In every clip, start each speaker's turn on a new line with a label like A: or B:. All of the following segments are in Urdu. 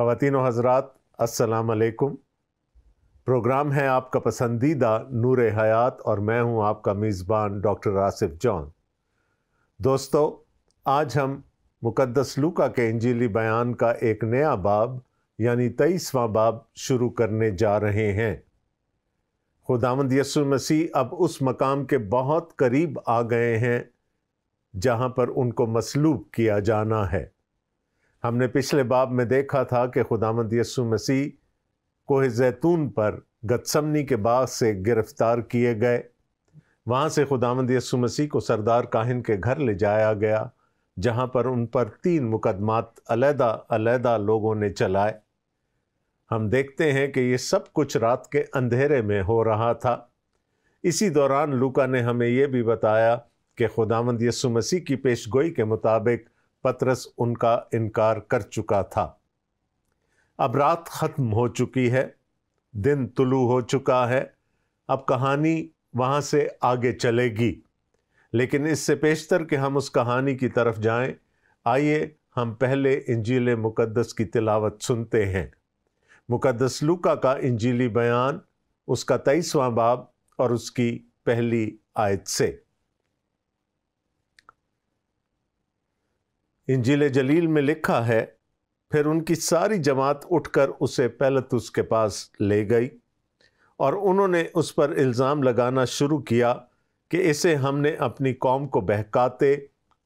A: خواتین و حضرات، السلام علیکم۔ پروگرام ہے آپ کا پسندیدہ نور حیات اور میں ہوں آپ کا میزبان ڈاکٹر آصف جان۔ دوستو، آج ہم مقدس لوکا کے انجیلی بیان کا ایک نیا باب یعنی 23واں باب شروع کرنے جا رہے ہیں۔ خداوند یسوع مسیح اب اس مقام کے بہت قریب آ گئے ہیں جہاں پر ان کو مصلوب کیا جانا ہے۔ ہم نے پچھلے باب میں دیکھا تھا کہ خداوند یسوع مسیح کوہ زیتون پر گتسمنی کے باغ سے گرفتار کیے گئے۔ وہاں سے خداوند یسوع مسیح کو سردار کاہن کے گھر لے جایا گیا، جہاں پر ان پر 3 مقدمات علیحدہ علیحدہ لوگوں نے چلائے۔ ہم دیکھتے ہیں کہ یہ سب کچھ رات کے اندھیرے میں ہو رہا تھا۔ اسی دوران لوکا نے ہمیں یہ بھی بتایا کہ خداوند یسوع مسیح کی پیش گوئی کے مطابق پطرس ان کا انکار کر چکا تھا۔ اب رات ختم ہو چکی ہے، دن طلوع ہو چکا ہے۔ اب کہانی وہاں سے آگے چلے گی، لیکن اس سے پیشتر کہ ہم اس کہانی کی طرف جائیں، آئیے ہم پہلے انجیل مقدس کی تلاوت سنتے ہیں۔ مقدس لوکا کا انجیلی بیان، اس کا 23واں باب اور اس کی پہلی آیت سے۔ انجیل جلیل میں لکھا ہے، پھر ان کی ساری جماعت اٹھ کر اسے پیلاطس کے پاس لے گئی اور انہوں نے اس پر الزام لگانا شروع کیا کہ اسے ہم نے اپنی قوم کو بہکاتے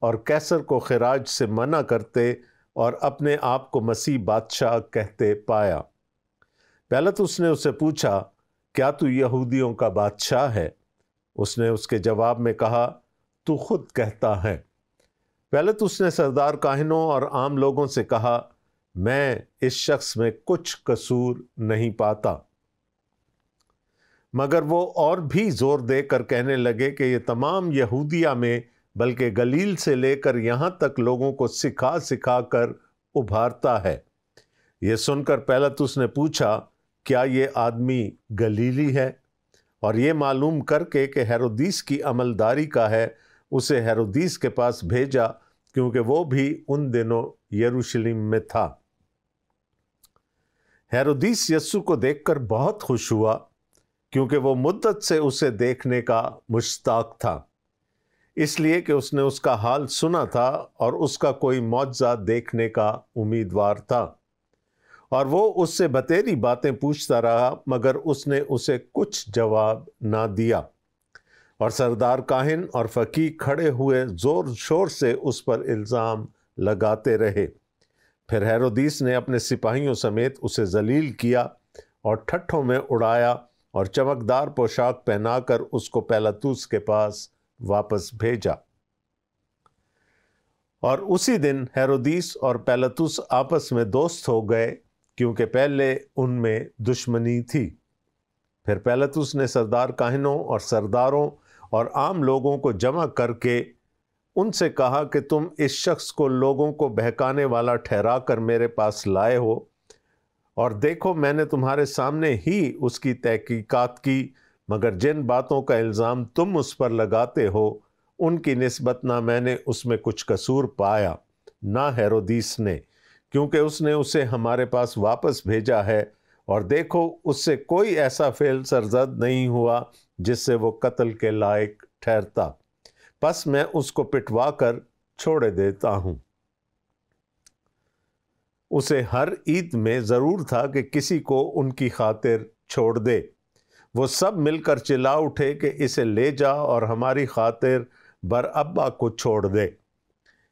A: اور کیسر کو خراج سے منع کرتے اور اپنے آپ کو مسیح بادشاہ کہتے پایا۔ پیلاطس نے اسے پوچھا، کیا تو یہودیوں کا بادشاہ ہے؟ اس نے اس کے جواب میں کہا، تو خود کہتا ہے۔ پیلاطس نے سردار کاہنوں اور عام لوگوں سے کہا، میں اس شخص میں کچھ قصور نہیں پاتا۔ مگر وہ اور بھی زور دے کر کہنے لگے کہ یہ تمام یہودیہ میں بلکہ گلیل سے لے کر یہاں تک لوگوں کو سکھا سکھا کر ابھارتا ہے۔ یہ سن کر پیلاطس نے پوچھا، کیا یہ آدمی گلیلی ہے؟ اور یہ معلوم کر کے کہ ہیرودیس کی عملداری کا ہے، اسے ہیرودیس کے پاس بھیجا، کیونکہ وہ بھی ان دنوں یروشلم میں تھا۔ ہیرودیس یسوع کو دیکھ کر بہت خوش ہوا، کیونکہ وہ مدت سے اسے دیکھنے کا مشتاق تھا، اس لیے کہ اس نے اس کا حال سنا تھا اور اس کا کوئی معجزہ دیکھنے کا امیدوار تھا۔ اور وہ اس سے بتیری باتیں پوچھتا رہا، مگر اس نے اسے کچھ جواب نہ دیا۔ اور سردار کاہن اور فقیہ کھڑے ہوئے زور شور سے اس پر الزام لگاتے رہے۔ پھر ہیرودیس نے اپنے سپاہیوں سمیت اسے ذلیل کیا اور ٹھٹھوں میں اڑایا اور چمکدار پوشاک پہنا کر اس کو پیلاطس کے پاس واپس بھیجا۔ اور اسی دن ہیرودیس اور پیلاطس آپس میں دوست ہو گئے، کیونکہ پہلے ان میں دشمنی تھی۔ پھر پیلاطس نے سردار کاہنوں اور سرداروں اور عام لوگوں کو جمع کر کے ان سے کہا کہ تم اس شخص کو لوگوں کو بہکانے والا ٹھہرا کر میرے پاس لائے ہو، اور دیکھو میں نے تمہارے سامنے ہی اس کی تحقیقات کی، مگر جن باتوں کا الزام تم اس پر لگاتے ہو ان کی نسبت نہ میں نے اس میں کچھ قصور پایا، نہ ہیرودیس نے، کیونکہ اس نے اسے ہمارے پاس واپس بھیجا ہے، اور دیکھو اس سے کوئی ایسا فعل سرزد نہیں ہوا جس سے وہ قتل کے لائق ٹھہرتا، پس میں اس کو پٹوا کر چھوڑے دیتا ہوں۔ اسے ہر عید میں ضرور تھا کہ کسی کو ان کی خاطر چھوڑ دے۔ وہ سب مل کر چلا اٹھے کہ اسے لے جا اور ہماری خاطر برابا کو چھوڑ دے۔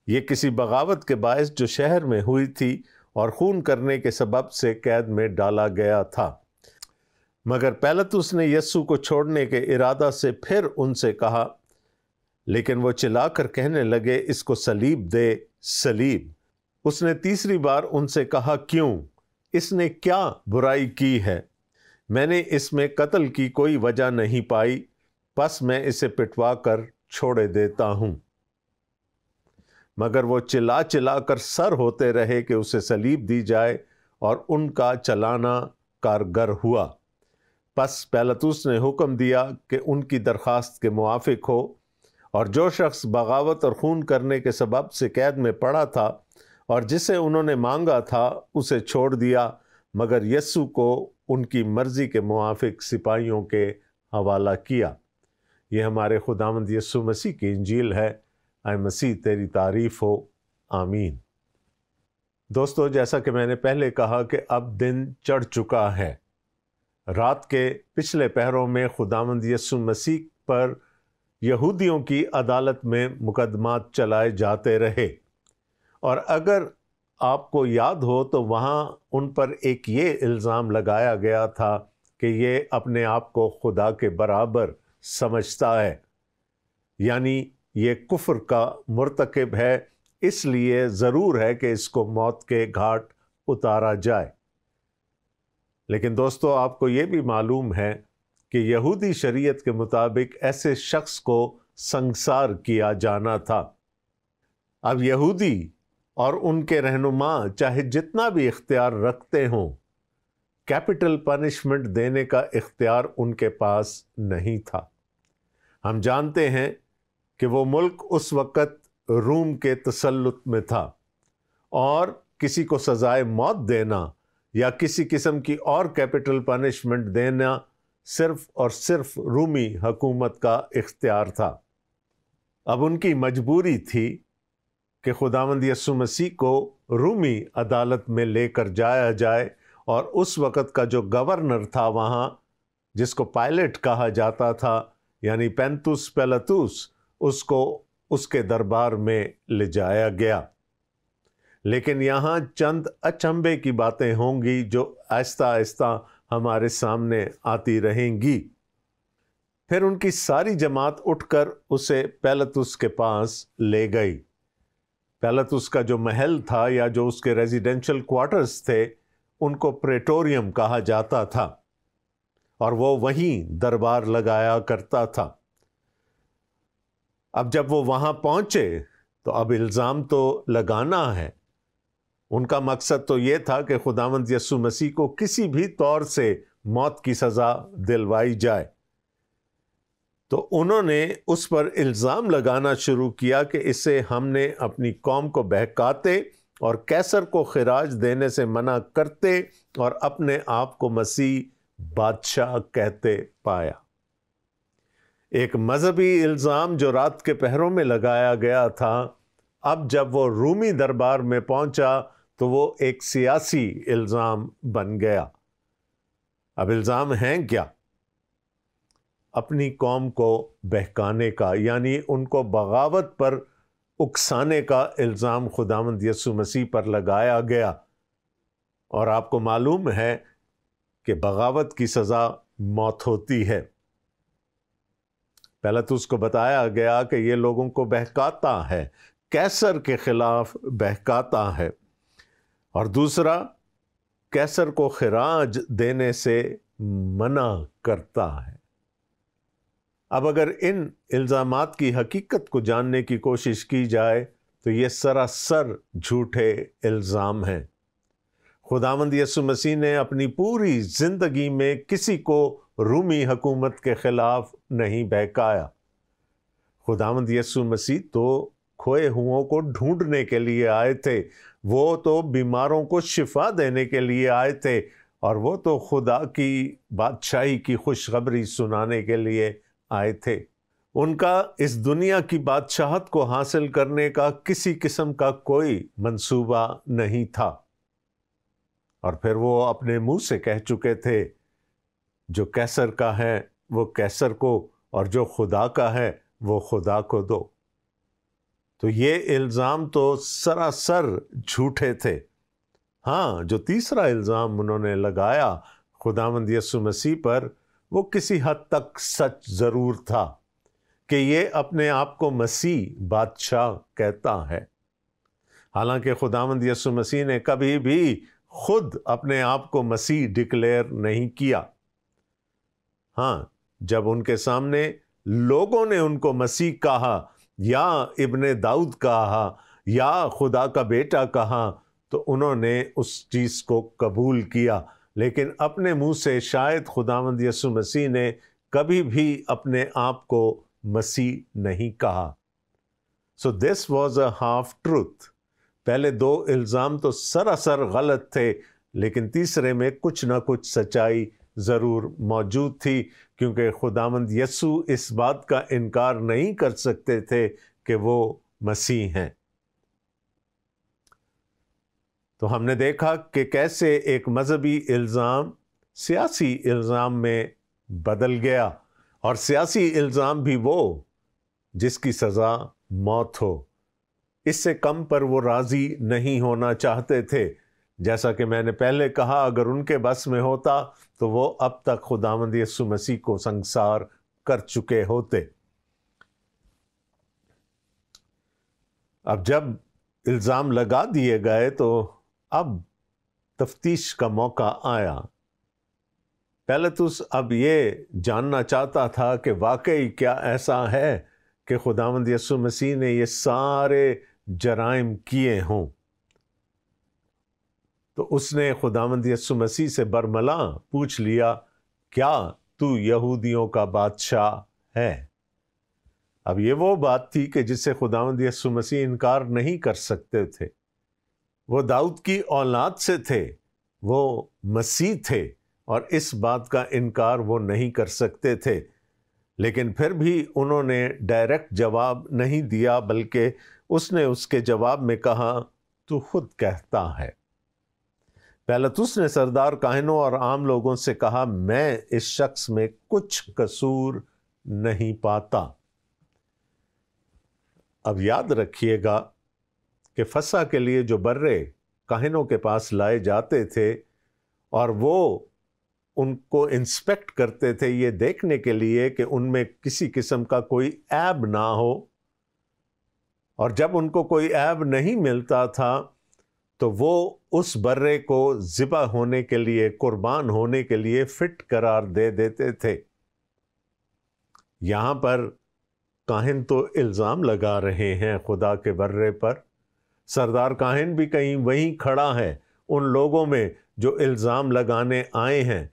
A: یہ کسی بغاوت کے باعث جو شہر میں ہوئی تھی اور خون کرنے کے سبب سے قید میں ڈالا گیا تھا۔ مگر پیلاطس نے یسوع کو چھوڑنے کے ارادہ سے پھر ان سے کہا، لیکن وہ چلا کر کہنے لگے، اس کو صلیب دے، صلیب۔ اس نے تیسری بار ان سے کہا، کیوں؟ اس نے کیا برائی کی ہے؟ میں نے اس میں قتل کی کوئی وجہ نہیں پائی، پس میں اسے پٹوا کر چھوڑے دیتا ہوں۔ مگر وہ چلا چلا کر سر ہوتے رہے کہ اسے صلیب دی جائے، اور ان کا چلانا کارگر ہوا۔ پس پیلاطس نے حکم دیا کہ ان کی درخواست کے موافق ہو، اور جو شخص بغاوت اور خون کرنے کے سبب سے قید میں پڑا تھا اور جسے انہوں نے مانگا تھا اسے چھوڑ دیا، مگر یسوع کو ان کی مرضی کے موافق سپاہیوں کے حوالہ کیا۔ یہ ہمارے خداوند یسوع مسیح کی انجیل ہے۔ اے مسیح تیری تعریف ہو، آمین۔ دوستو، جیسا کہ میں نے پہلے کہا کہ اب دن چڑھ چکا ہے۔ رات کے پچھلے پہروں میں خداوند یسوع مسیح پر یہودیوں کی عدالت میں مقدمات چلائے جاتے رہے، اور اگر آپ کو یاد ہو تو وہاں ان پر ایک یہ الزام لگایا گیا تھا کہ یہ اپنے آپ کو خدا کے برابر سمجھتا ہے، یعنی یہ کفر کا مرتکب ہے، اس لیے ضرور ہے کہ اس کو موت کے گھاٹ اتارا جائے۔ لیکن دوستو، آپ کو یہ بھی معلوم ہے کہ یہودی شریعت کے مطابق ایسے شخص کو سنگسار کیا جانا تھا۔ اب یہودی اور ان کے رہنما چاہے جتنا بھی اختیار رکھتے ہوں، کیپٹل پنشمنٹ دینے کا اختیار ان کے پاس نہیں تھا۔ ہم جانتے ہیں کہ وہ ملک اس وقت روم کے تسلط میں تھا، اور کسی کو سزائے موت دینا یا کسی قسم کی اور کیپٹل پنشمنٹ دینا صرف اور صرف رومی حکومت کا اختیار تھا۔ اب ان کی مجبوری تھی کہ خداوند یسوع مسیح کو رومی عدالت میں لے کر جایا جائے، اور اس وقت کا جو گورنر تھا وہاں، جس کو پائلٹ کہا جاتا تھا، یعنی پینتوس پیلاطوس، اس کو اس کے دربار میں لے جایا گیا۔ لیکن یہاں چند اچنبھے کی باتیں ہوں گی جو آہستہ آہستہ ہمارے سامنے آتی رہیں گی۔ پھر ان کی ساری جماعت اٹھ کر اسے پیلاطس کے پاس لے گئی۔ پیلاطس کا جو محل تھا یا جو اس کے ریزیڈینشل کوارٹرز تھے، ان کو پریٹوریم کہا جاتا تھا، اور وہ وہیں دربار لگایا کرتا تھا۔ اب جب وہ وہاں پہنچے تو اب الزام تو لگانا ہے۔ ان کا مقصد تو یہ تھا کہ خداوند یسوع مسیح کو کسی بھی طور سے موت کی سزا دلوائی جائے۔ تو انہوں نے اس پر الزام لگانا شروع کیا کہ اسے ہم نے اپنی قوم کو بہکاتے اور قیصر کو خراج دینے سے منع کرتے اور اپنے آپ کو مسیح بادشاہ کہتے پایا۔ ایک مذہبی الزام جو رات کے پہروں میں لگایا گیا تھا، اب جب وہ رومی دربار میں پہنچا تو وہ ایک سیاسی الزام بن گیا۔ اب الزام ہیں کیا؟ اپنی قوم کو بہکانے کا، یعنی ان کو بغاوت پر اکسانے کا الزام خداوند یسوع مسیح پر لگایا گیا، اور آپ کو معلوم ہے کہ بغاوت کی سزا موت ہوتی ہے۔ پیلاطس کو بتایا گیا کہ یہ لوگوں کو بہکاتا ہے، قیصر کے خلاف بہکاتا ہے، اور دوسرا قیصر کو خراج دینے سے منع کرتا ہے۔ اب اگر ان الزامات کی حقیقت کو جاننے کی کوشش کی جائے تو یہ سراسر جھوٹے الزام ہیں۔ خداوند یسوع مسیح نے اپنی پوری زندگی میں کسی کو رومی حکومت کے خلاف نہیں بہکایا۔ خداوند یسوع مسیح تو کھوئے ہوں کو ڈھونڈنے کے لیے آئے تھے، وہ تو بیماروں کو شفا دینے کے لیے آئے تھے، اور وہ تو خدا کی بادشاہی کی خوشخبری سنانے کے لیے آئے تھے۔ ان کا اس دنیا کی بادشاہت کو حاصل کرنے کا کسی قسم کا کوئی منصوبہ نہیں تھا، اور پھر وہ اپنے منہ سے کہہ چکے تھے، جو قیصر کا ہے وہ قیصر کو، اور جو خدا کا ہے وہ خدا کو دو۔ تو یہ الزام تو سراسر جھوٹے تھے۔ ہاں، جو تیسرا الزام انہوں نے لگایا خداوند یسوع مسیح پر، وہ کسی حد تک سچ ضرور تھا کہ یہ اپنے آپ کو مسیح بادشاہ کہتا ہے۔ حالانکہ خداوند یسوع مسیح نے کبھی بھی خود اپنے آپ کو مسیح ڈکلیئر نہیں کیا۔ ہاں، جب ان کے سامنے لوگوں نے ان کو مسیح کہا یا ابن داؤد کہا یا خدا کا بیٹا کہا تو انہوں نے اس چیز کو قبول کیا، لیکن اپنے منہ سے شاید خداوند یسوع مسیح نے کبھی بھی اپنے آپ کو مسیح نہیں کہا۔ So this was a half truth. پہلے 2 الزام تو سراسر غلط تھے، لیکن تیسرے میں کچھ نہ کچھ سچائی ضرور موجود تھی، کیونکہ خداوند یسوع اس بات کا انکار نہیں کر سکتے تھے کہ وہ مسیح ہیں۔ تو ہم نے دیکھا کہ کیسے ایک مذہبی الزام سیاسی الزام میں بدل گیا، اور سیاسی الزام بھی وہ جس کی سزا موت ہو، اس سے کم پر وہ راضی نہیں ہونا چاہتے تھے۔ جیسا کہ میں نے پہلے کہا، اگر ان کے بس میں ہوتا تو وہ اب تک خداوند یسوع مسیح کو سنگسار کر چکے ہوتے۔ اب جب الزام لگا دیے گئے تو اب تفتیش کا موقع آیا۔ پیلاطس اب یہ جاننا چاہتا تھا کہ واقعی کیا ایسا ہے کہ خداوند یسوع مسیح نے یہ سارے جرائم کیے ہوں۔ تو اس نے خداوند یسوع مسیح سے برملا پوچھ لیا، کیا تو یہودیوں کا بادشاہ ہے؟ اب یہ وہ بات تھی کہ جس سے خداوند یسوع مسیح انکار نہیں کر سکتے تھے۔ وہ داؤد کی اولاد سے تھے، وہ مسیح تھے، اور اس بات کا انکار وہ نہیں کر سکتے تھے۔ لیکن پھر بھی انہوں نے ڈائریکٹ جواب نہیں دیا، بلکہ اس نے اس کے جواب میں کہا، تو خود کہتا ہے۔ پیلاطس نے سردار کاہنوں اور عام لوگوں سے کہا، میں اس شخص میں کچھ قصور نہیں پاتا۔ اب یاد رکھیے گا کہ فسح کے لیے جو برے کاہنوں کے پاس لائے جاتے تھے اور وہ ان کو انسپیکٹ کرتے تھے یہ دیکھنے کے لیے کہ ان میں کسی قسم کا کوئی عیب نہ ہو، اور جب ان کو کوئی عیب نہیں ملتا تھا تو وہ اس برے کو ذبح ہونے کے لیے، قربان ہونے کے لیے فٹ قرار دے دیتے تھے۔ یہاں پر کاہن تو الزام لگا رہے ہیں خدا کے برے پر۔ سردار کاہن بھی کہیں وہیں کھڑا ہے ان لوگوں میں جو الزام لگانے آئے ہیں،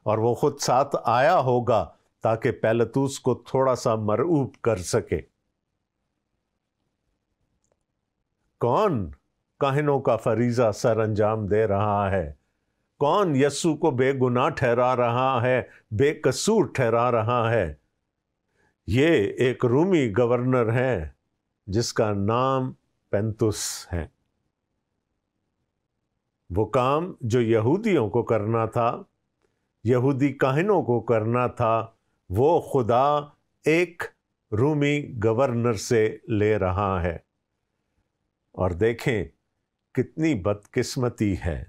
A: اور وہ خود ساتھ آیا ہوگا تاکہ پیلاطس کو تھوڑا سا مرعوب کر سکے۔ کون کاہنوں کا فریضہ سر انجام دے رہا ہے؟ کون یسوع کو بے گناہ ٹھہرا رہا ہے، بے قصور ٹھہرا رہا ہے؟ یہ ایک رومی گورنر ہے جس کا نام پینتس ہے۔ وہ کام جو یہودیوں کو کرنا تھا، یہودی کاہنوں کو کرنا تھا، وہ خدا ایک رومی گورنر سے لے رہا ہے۔ اور دیکھیں کتنی بدقسمتی ہے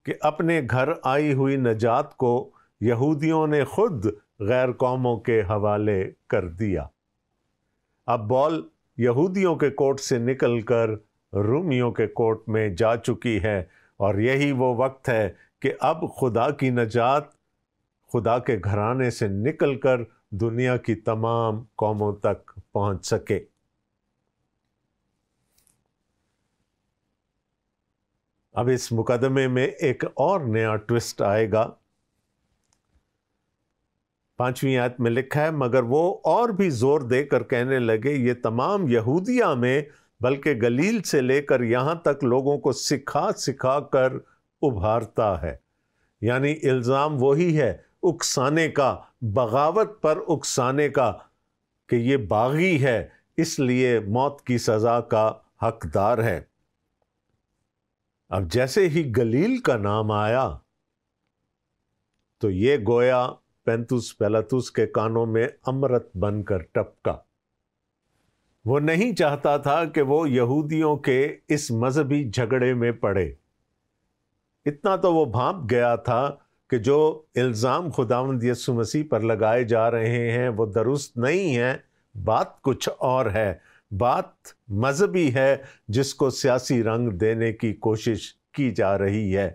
A: کہ اپنے گھر آئی ہوئی نجات کو یہودیوں نے خود غیر قوموں کے حوالے کر دیا۔ اب بال یہودیوں کے کورٹ سے نکل کر رومیوں کے کورٹ میں جا چکی ہے، اور یہی وہ وقت ہے کہ اب خدا کی نجات خدا کے گھرانے سے نکل کر دنیا کی تمام قوموں تک پہنچ سکے۔ اب اس مقدمے میں ایک اور نیا ٹوسٹ آئے گا۔ 5ویں آیت میں لکھا ہے، مگر وہ اور بھی زور دے کر کہنے لگے، یہ تمام یہودیہ میں بلکہ گلیل سے لے کر یہاں تک لوگوں کو سکھا سکھا کر ابھارتا ہے۔ یعنی الزام وہی ہے، اکسانے کا، بغاوت پر اکسانے کا، کہ یہ باغی ہے، اس لیے موت کی سزا کا حقدار ہے۔ اب جیسے ہی گلیل کا نام آیا تو یہ گویا پینتس پیلاطس کے کانوں میں امرت بن کر ٹپکا۔ وہ نہیں چاہتا تھا کہ وہ یہودیوں کے اس مذہبی جھگڑے میں پڑے۔ اتنا تو وہ بھانپ گیا تھا کہ جو الزام خداوند یسوع مسیح پر لگائے جا رہے ہیں وہ درست نہیں ہیں، بات کچھ اور ہے، بات مذہبی ہے جس کو سیاسی رنگ دینے کی کوشش کی جا رہی ہے۔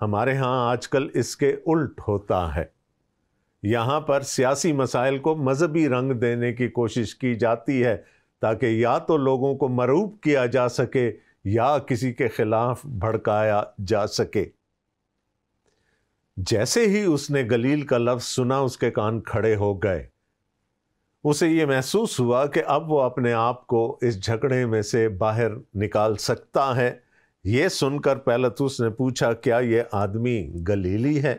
A: ہمارے ہاں آج کل اس کے الٹ ہوتا ہے۔ یہاں پر سیاسی مسائل کو مذہبی رنگ دینے کی کوشش کی جاتی ہے تاکہ یا تو لوگوں کو مرعوب کیا جا سکے یا کسی کے خلاف بھڑکایا جا سکے۔ جیسے ہی اس نے گلیل کا لفظ سنا اس کے کان کھڑے ہو گئے، اسے یہ محسوس ہوا کہ اب وہ اپنے آپ کو اس جھگڑے میں سے باہر نکال سکتا ہے۔ یہ سن کر پیلاطس نے پوچھا، کیا یہ آدمی گلیلی ہے؟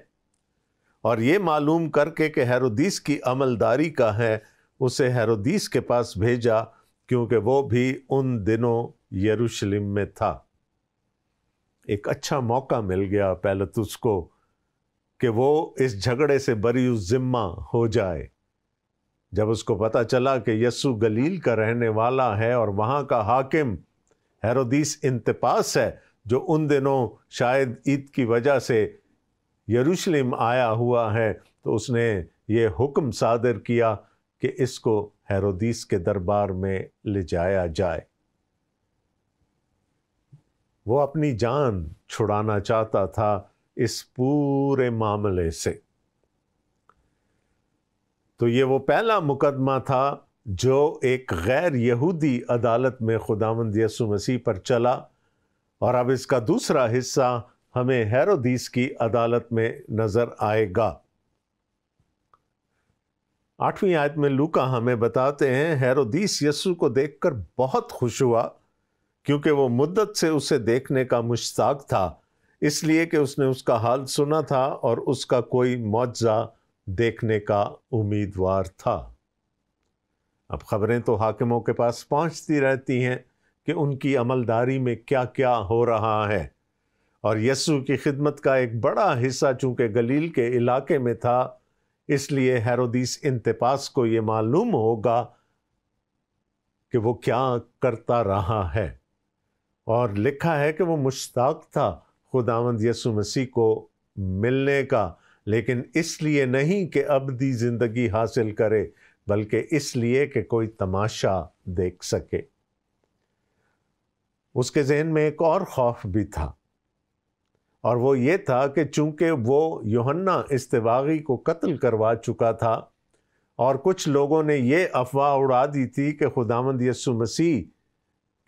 A: اور یہ معلوم کر کے کہ ہیرودیس کی عملداری کا ہے، اسے ہیرودیس کے پاس بھیجا، کیونکہ وہ بھی ان دنوں یروشلم میں تھا۔ ایک اچھا موقع مل گیا پیلاطس کو کہ وہ اس جھگڑے سے بری الذمہ ہو جائے۔ جب اس کو پتہ چلا کہ یسوع گلیل کا رہنے والا ہے اور وہاں کا حاکم ہیرودیس انتپاس ہے، جو ان دنوں شاید عید کی وجہ سے یروشلم آیا ہوا ہے، تو اس نے یہ حکم صادر کیا کہ اس کو ہیرودیس کے دربار میں لے جایا جائے۔ وہ اپنی جان چھڑانا چاہتا تھا اس پورے معاملے سے۔ تو یہ وہ پہلا مقدمہ تھا جو ایک غیر یہودی عدالت میں خداوند یسوع مسیح پر چلا، اور اب اس کا دوسرا حصہ ہمیں ہیرودیس کی عدالت میں نظر آئے گا۔ 8ویں آیت میں لوکا ہمیں بتاتے ہیں، ہیرودیس یسوع کو دیکھ کر بہت خوش ہوا، کیونکہ وہ مدت سے اسے دیکھنے کا مشتاق تھا، اس لیے کہ اس نے اس کا حال سنا تھا اور اس کا کوئی معجزہ دیکھنے کا امیدوار تھا۔ اب خبریں تو حاکموں کے پاس پہنچتی رہتی ہیں کہ ان کی عملداری میں کیا کیا ہو رہا ہے، اور یسوع کی خدمت کا ایک بڑا حصہ چونکہ گلیل کے علاقے میں تھا، اس لیے ہیرودیس انتپاس کو یہ معلوم ہوگا کہ وہ کیا کرتا رہا ہے، اور لکھا ہے کہ وہ مشتاق تھا خداوند یسوع مسیح کو ملنے کا، لیکن اس لیے نہیں کہ ابدی زندگی حاصل کرے، بلکہ اس لیے کہ کوئی تماشا دیکھ سکے۔ اس کے ذہن میں ایک اور خوف بھی تھا، اور وہ یہ تھا کہ چونکہ وہ یوحنا استباغی کو قتل کروا چکا تھا، اور کچھ لوگوں نے یہ افواہ اڑا دی تھی کہ خداوند یسوع مسیح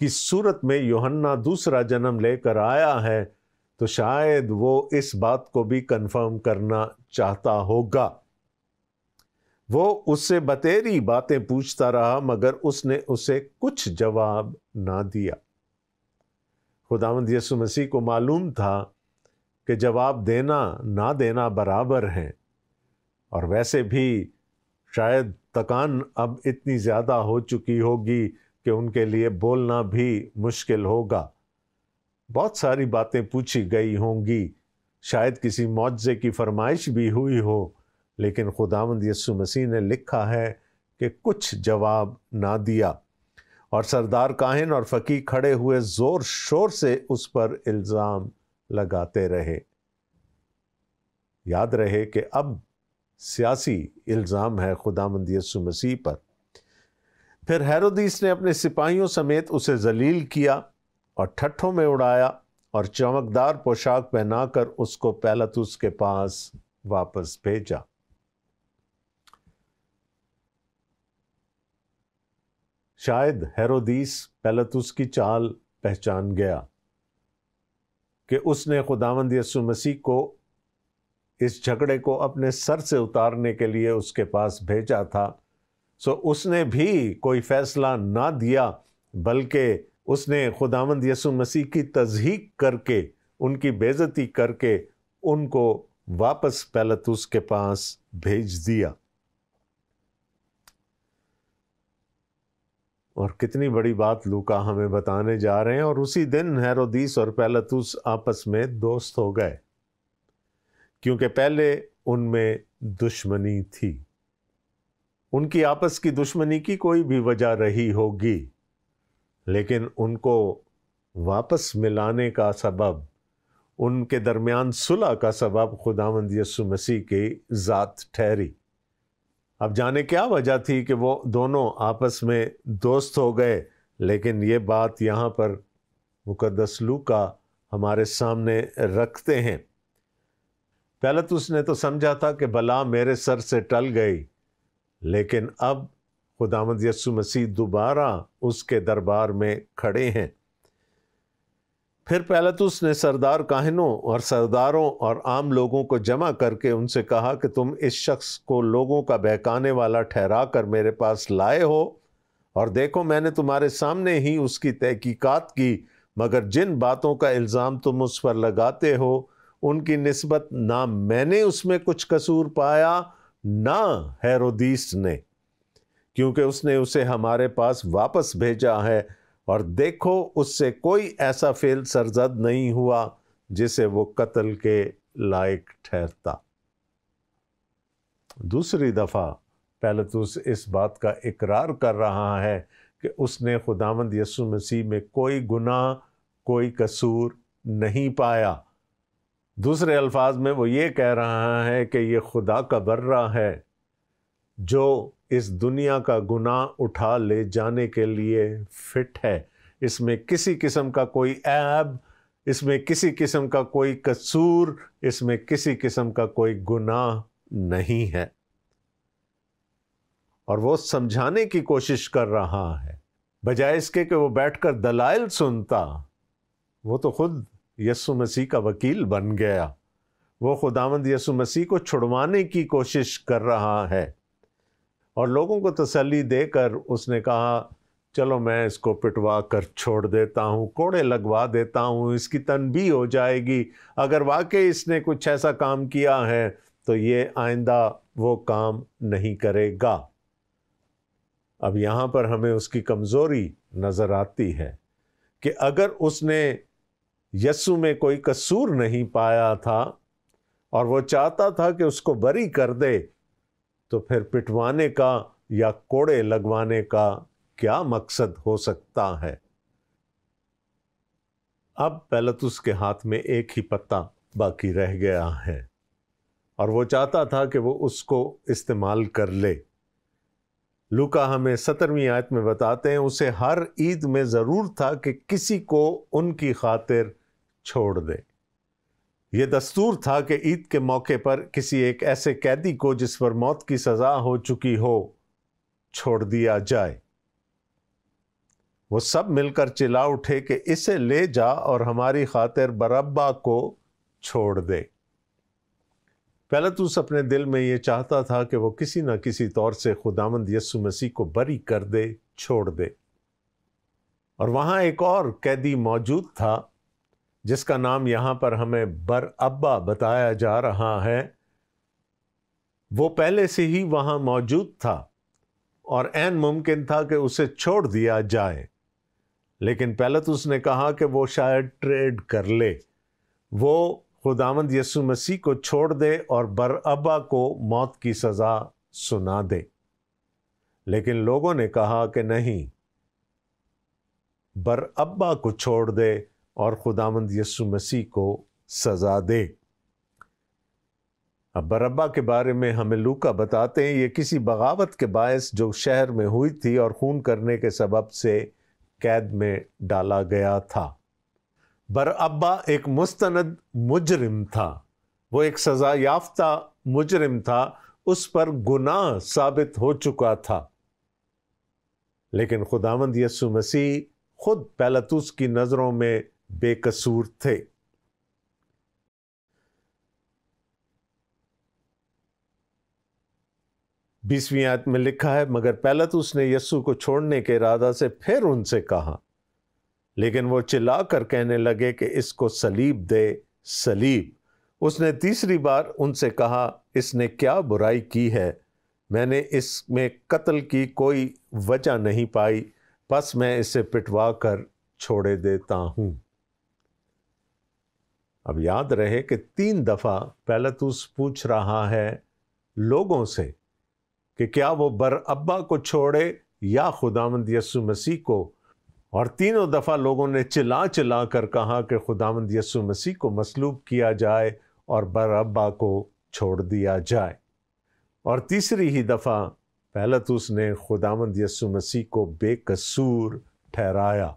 A: کی صورت میں یوحنا دوسرا جنم لے کر آیا ہے، تو شاید وہ اس بات کو بھی کنفرم کرنا چاہتا ہوگا۔ وہ اس سے بتیری باتیں پوچھتا رہا، مگر اس نے اسے کچھ جواب نہ دیا۔ خداوند یسوع مسیح کو معلوم تھا کہ جواب دینا نہ دینا برابر ہیں، اور ویسے بھی شاید تکان اب اتنی زیادہ ہو چکی ہوگی کہ ان کے لیے بولنا بھی مشکل ہوگا۔ بہت ساری باتیں پوچھی گئی ہوں گی، شاید کسی معجزے کی فرمائش بھی ہوئی ہو، لیکن خداوند یسوع مسیح نے لکھا ہے کہ کچھ جواب نہ دیا، اور سردار کاہن اور فقیہ کھڑے ہوئے زور شور سے اس پر الزام لگاتے رہے۔ یاد رہے کہ اب سیاسی الزام ہے خداوند یسوع مسیح پر۔ پھر ہیرودیس نے اپنے سپاہیوں سمیت اسے ذلیل کیا اور ٹھٹھوں میں اڑایا، اور چمکدار پوشاک پہنا کر اس کو پیلاطس کے پاس واپس بھیجا۔ شاید ہیرودیس پیلاطس کی چال پہچان گیا کہ اس نے خداوند یسوع مسیح کو اس جھگڑے کو اپنے سر سے اتارنے کے لیے اس کے پاس بھیجا تھا، سو اس نے بھی کوئی فیصلہ نہ دیا، بلکہ اس نے خداوند یسوع مسیح کی تضحیق کر کے، ان کی بے عزتی کر کے، ان کو واپس پیلاطس کے پاس بھیج دیا۔ اور کتنی بڑی بات لوکا ہمیں بتانے جا رہے ہیں، اور اسی دن ہیرودیس اور پیلاطس آپس میں دوست ہو گئے، کیونکہ پہلے ان میں دشمنی تھی۔ ان کی آپس کی دشمنی کی کوئی بھی وجہ رہی ہوگی، لیکن ان کو واپس ملانے کا سبب، ان کے درمیان صلح کا سبب خداوند یسوع مسیح کی ذات ٹھہری۔ اب جانے کیا وجہ تھی کہ وہ دونوں آپس میں دوست ہو گئے، لیکن یہ بات یہاں پر مقدس لوکا ہمارے سامنے رکھتے ہیں۔ پیلاطس نے تو سمجھا تھا کہ بلا میرے سر سے ٹل گئی، لیکن اب خداوند یسوع مسیح دوبارہ اس کے دربار میں کھڑے ہیں۔ پھر پیلاطس نے سردار کاہنوں اور سرداروں اور عام لوگوں کو جمع کر کے ان سے کہا کہ تم اس شخص کو لوگوں کا بہکانے والا ٹھہرا کر میرے پاس لائے ہو، اور دیکھو میں نے تمہارے سامنے ہی اس کی تحقیقات کی، مگر جن باتوں کا الزام تم اس پر لگاتے ہو ان کی نسبت نہ میں نے اس میں کچھ قصور پایا نہ ہیرودیس نے، کیونکہ اس نے اسے ہمارے پاس واپس بھیجا ہے، اور دیکھو اس سے کوئی ایسا فعل سرزد نہیں ہوا جسے وہ قتل کے لائق ٹھہرتا۔ دوسری دفعہ پیلاطس اس بات کا اقرار کر رہا ہے کہ اس نے خداوند یسوع مسیح میں کوئی گناہ، کوئی قصور نہیں پایا۔ دوسرے الفاظ میں وہ یہ کہہ رہا ہے کہ یہ خدا کا برہ ہے جو اس دنیا کا گناہ اٹھا لے جانے کے لیے فٹ ہے۔ اس میں کسی قسم کا کوئی عیب، اس میں کسی قسم کا کوئی قصور، اس میں کسی قسم کا کوئی گناہ نہیں ہے، اور وہ سمجھانے کی کوشش کر رہا ہے، بجائے اس کے کہ وہ بیٹھ کر دلائل سنتا۔ وہ تو خود یسوع مسیح کا وکیل بن گیا، وہ خداوند یسوع مسیح کو چھڑوانے کی کوشش کر رہا ہے، اور لوگوں کو تسلی دے کر اس نے کہا چلو میں اس کو پٹوا کر چھوڑ دیتا ہوں، کوڑے لگوا دیتا ہوں، اس کی تنبیہ ہو جائے گی، اگر واقعی اس نے کچھ ایسا کام کیا ہے تو یہ آئندہ وہ کام نہیں کرے گا۔ اب یہاں پر ہمیں اس کی کمزوری نظر آتی ہے کہ اگر اس نے یسوع میں کوئی قصور نہیں پایا تھا اور وہ چاہتا تھا کہ اس کو بری کر دے، تو پھر پٹوانے کا یا کوڑے لگوانے کا کیا مقصد ہو سکتا ہے؟ اب پیلاطس کے ہاتھ میں ایک ہی پتا باقی رہ گیا ہے، اور وہ چاہتا تھا کہ وہ اس کو استعمال کر لے۔ لوکا ہمیں 17ویں آیت میں بتاتے ہیں اسے ہر عید میں ضرور تھا کہ کسی کو ان کی خاطر چھوڑ دے۔ یہ دستور تھا کہ عید کے موقع پر کسی ایک ایسے قیدی کو جس پر موت کی سزا ہو چکی ہو چھوڑ دیا جائے۔ وہ سب مل کر چلا اٹھے کہ اسے لے جا اور ہماری خاطر برابا کو چھوڑ دے۔ پیلاطس اپنے دل میں یہ چاہتا تھا کہ وہ کسی نہ کسی طور سے خداوند یسوع مسیح کو بری کر دے، چھوڑ دے۔ اور وہاں ایک اور قیدی موجود تھا جس کا نام یہاں پر ہمیں برابا بتایا جا رہا ہے۔ وہ پہلے سے ہی وہاں موجود تھا اور عین ممکن تھا کہ اسے چھوڑ دیا جائے، لیکن پیلاطس نے کہا کہ وہ شاید ٹریڈ کر لے، وہ خداوند یسوع مسیح کو چھوڑ دے اور برابا کو موت کی سزا سنا دے۔ لیکن لوگوں نے کہا کہ نہیں، برابا کو چھوڑ دے اور خداوند یسوع مسیح کو سزا دے۔ اب برابا کے بارے میں ہمیں لوکا بتاتے ہیں یہ کسی بغاوت کے باعث جو شہر میں ہوئی تھی اور خون کرنے کے سبب سے قید میں ڈالا گیا تھا۔ برابا ایک مستند مجرم تھا، وہ ایک سزا یافتہ مجرم تھا، اس پر گناہ ثابت ہو چکا تھا، لیکن خداوند یسوع مسیح خود پیلاطس کی نظروں میں بے قصور تھے۔ بیسویں آیت میں لکھا ہے مگر پیلاطس نے یسوع کو چھوڑنے کے ارادہ سے پھر ان سے کہا، لیکن وہ چلا کر کہنے لگے کہ اس کو صلیب دے، صلیب۔ اس نے تیسری بار ان سے کہا اس نے کیا برائی کی ہے؟ میں نے اس میں قتل کی کوئی وجہ نہیں پائی، پس میں اسے پٹوا کر چھوڑے دیتا ہوں۔ اب یاد رہے کہ 3 دفعہ پیلاطس پوچھ رہا ہے لوگوں سے کہ کیا وہ برابا کو چھوڑے یا خداوند یسوع مسیح کو، اور تینوں دفعہ لوگوں نے چلا چلا کر کہا کہ خداوند یسوع مسیح کو مصلوب کیا جائے اور برابا کو چھوڑ دیا جائے، اور تیسری ہی دفعہ پیلاطس نے خداوند یسوع مسیح کو بے قصور ٹھہرایا۔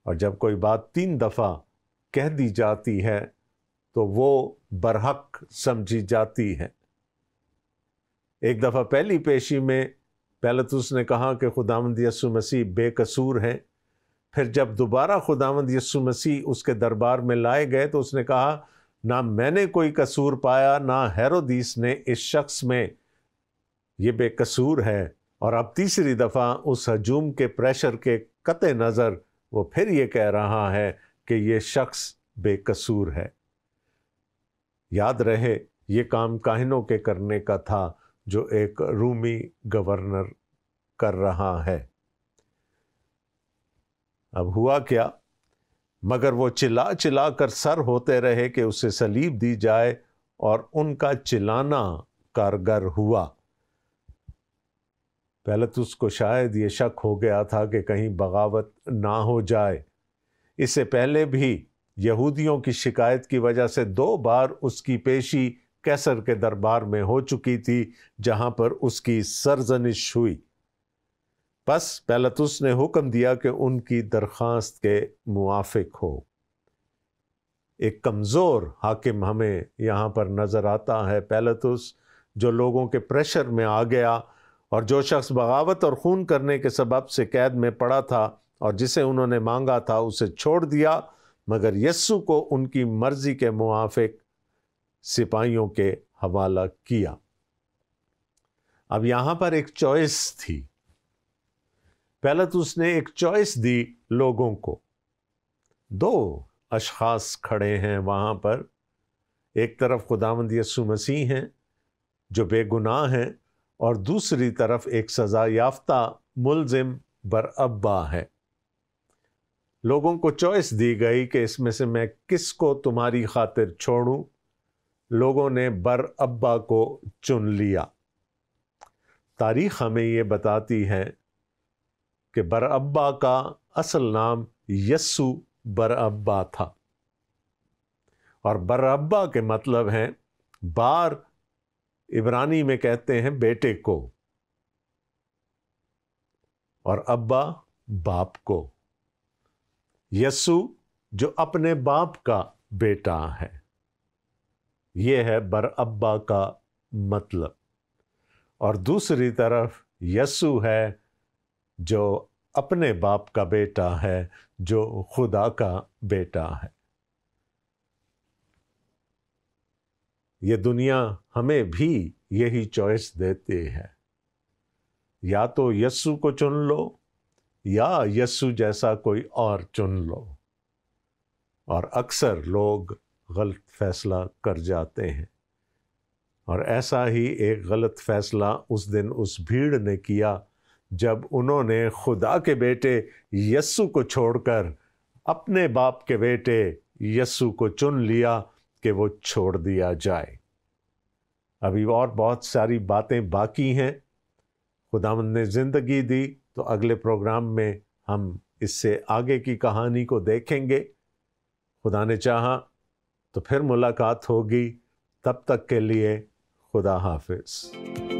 A: اور جب کوئی بات 3 دفعہ کہہ دی جاتی ہے تو وہ برحق سمجھی جاتی ہے۔ ایک دفعہ پہلی پیشی میں پیلاطس نے کہا کہ خداوند یسوع مسیح بے قصور ہیں، پھر جب دوبارہ خداوند یسوع مسیح اس کے دربار میں لائے گئے تو اس نے کہا نہ میں نے کوئی قصور پایا نہ ہیرودیس نے اس شخص میں، یہ بے قصور ہے۔ اور اب تیسری دفعہ اس ہجوم کے پریشر کے قطع نظر وہ پھر یہ کہہ رہا ہے کہ یہ شخص بے قصور ہے۔ یاد رہے یہ کام کاہنوں کے کرنے کا تھا جو ایک رومی گورنر کر رہا ہے۔ اب ہوا کیا؟ مگر وہ چلا چلا کر سر ہوتے رہے کہ اسے صلیب دی جائے، اور ان کا چلانا کارگر ہوا۔ پیلاطس کو شاید یہ شک ہو گیا تھا کہ کہیں بغاوت نہ ہو جائے۔ اس سے پہلے بھی یہودیوں کی شکایت کی وجہ سے 2 بار اس کی پیشی قیصر کے دربار میں ہو چکی تھی، جہاں پر اس کی سرزنش ہوئی۔ پس پیلاطس نے حکم دیا کہ ان کی درخواست کے موافق ہو۔ ایک کمزور حاکم ہمیں یہاں پر نظر آتا ہے، پیلاطس، جو لوگوں کے پریشر میں آ گیا، اور جو شخص بغاوت اور خون کرنے کے سبب سے قید میں پڑا تھا اور جسے انہوں نے مانگا تھا اسے چھوڑ دیا، مگر یسوع کو ان کی مرضی کے موافق سپاہیوں کے حوالہ کیا۔ اب یہاں پر ایک چوائس تھی۔ پیلاطس نے ایک چوائس دی لوگوں کو۔ 2 اشخاص کھڑے ہیں وہاں پر، ایک طرف خداوند یسوع مسیح ہیں جو بے گناہ ہیں، اور دوسری طرف ایک سزا یافتہ ملزم برابا ہے۔ لوگوں کو چوائس دی گئی کہ اس میں سے میں کس کو تمہاری خاطر چھوڑوں۔ لوگوں نے برابا کو چن لیا۔ تاریخ ہمیں یہ بتاتی ہے کہ برابا کا اصل نام یسوع برابا تھا، اور برابا کے مطلب ہیں بار، عبرانی میں کہتے ہیں بیٹے کو، اور ابا باپ کو۔ یسوع جو اپنے باپ کا بیٹا ہے، یہ ہے برابا کا مطلب۔ اور دوسری طرف یسوع ہے جو اپنے باپ کا بیٹا ہے، جو خدا کا بیٹا ہے۔ یہ دنیا ہمیں بھی یہی چوائس دیتی ہے، یا تو یسوع کو چن لو یا یسوع جیسا کوئی اور چن لو، اور اکثر لوگ غلط فیصلہ کر جاتے ہیں۔ اور ایسا ہی ایک غلط فیصلہ اس دن اس بھیڑ نے کیا جب انہوں نے خدا کے بیٹے یسوع کو چھوڑ کر اپنے باپ کے بیٹے یسوع کو چن لیا کہ وہ چھوڑ دیا جائے۔ ابھی اور بہت ساری باتیں باقی ہیں۔ خداوند نے زندگی دی تو اگلے پروگرام میں ہم اس سے آگے کی کہانی کو دیکھیں گے۔ خدا نے چاہا تو پھر ملاقات ہوگی۔ تب تک کے لیے خدا حافظ۔